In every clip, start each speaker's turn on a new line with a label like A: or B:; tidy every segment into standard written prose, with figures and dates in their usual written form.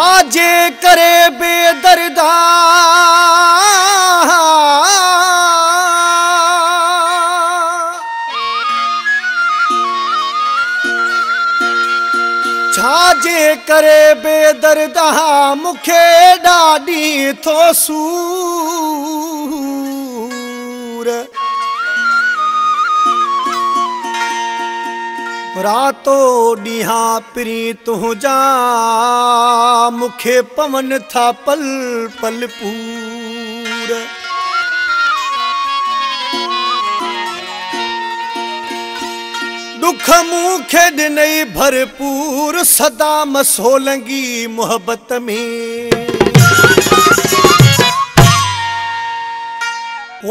A: छाजे करे बेदर्दा छाजे करे बेदर्दा मुखे ॾाढी थो सूर रातो ॾींहां पिरी तुंहिंजा मुखे पवन था पल पल पूर दुख मूंखे ॾिनई भरपूर सदा मसोलंगी मोहब्बत में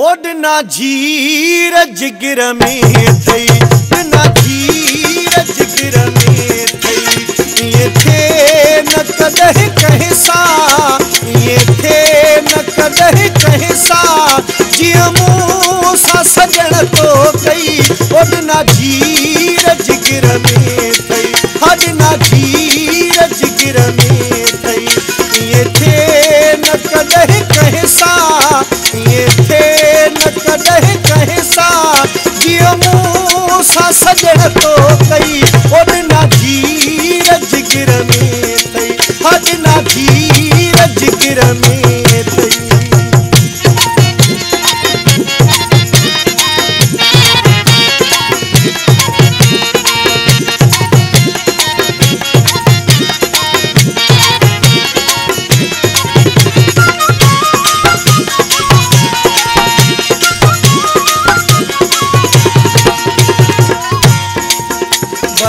A: ओॾना जीर जिगर में थई ॾिना जीर जिगर में थई ये थे न कदहि कंहिं सां ये थे न कदहि कंहिं सां जीअं मूं सां सजण तो कई ओॾना जीर जिगर में थई ओॾना जीर जिगर में थई ये थे न कदहि कंहिं सां ये थे न कदहि कंहिं सां जीअं मूं सां सजण तो कई ओॾना जीर जिगर में थई ओॾना जीर जिगर में थई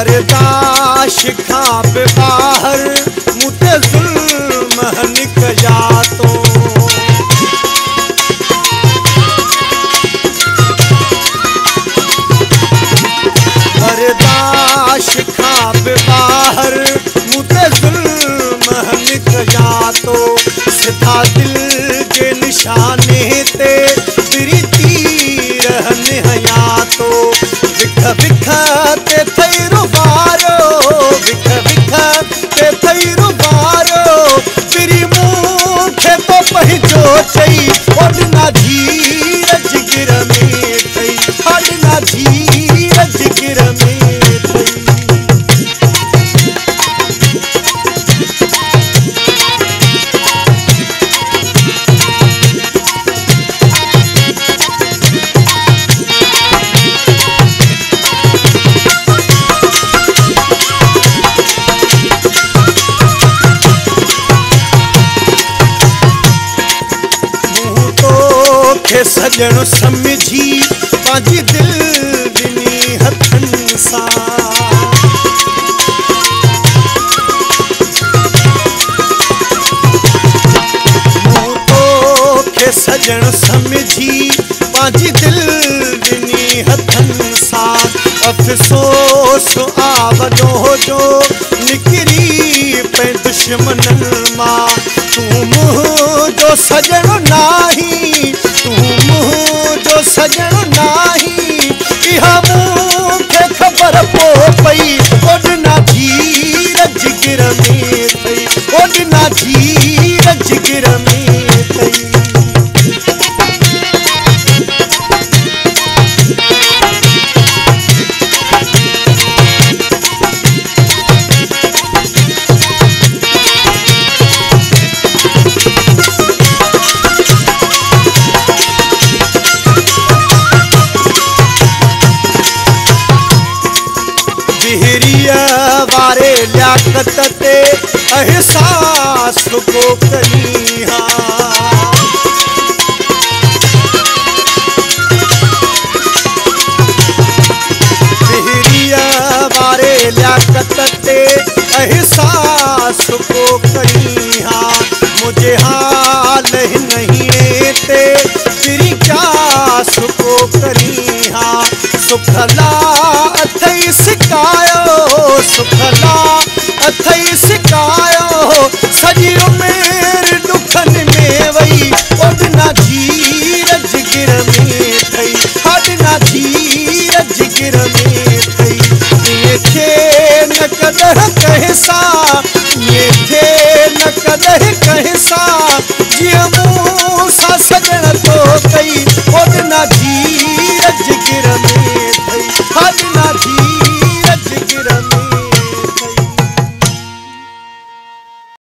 A: बर्दाश्त खां बि ॿाहिर मूं ते ज़ुल्म निकजा तो बर्दाश्त खां बि ॿाहिर मूं ते ज़ुल्म निकजा तो सिधा दिल जे निशाने ते फिरी तीर हया तो विख विख ते थई रुबारो विख विख ते थई रुबारो फिरी मूंखे तो पंहिंजो चई ओॾना जीर जिगर में थई ओॾना जीर जिगर में थई सजण समझी पंहिंजी दिल ॾिनी हथनि सां मूं तोखे सजण समझी पंहिंजी दिल ॾिनी हथनि सां अफ़सोस आ वॾो जो निकिरी पे दुश्मननि मां तूं मुंहिंजो सजण नाही तूं मुंहिंजो सजण नाही इहा मूंखे ख़बर पो पई ओॾना जीर जिगर में थई ओॾना जीर जिगर में थई वारे लियाकत ते एहसास को करी बिहरिया वारे लियाकत ते एहसास को करी मुझे हाल नहीं ते तेरी क्या सुको करी सुखला अथई सिकायो सुखला अथई सिकायो सॼी उमिरि ॾुखनि में वई ओॾना जीर जिगर में थई ओॾना जीर जिगर में थई खे न कदहि कंहिं सां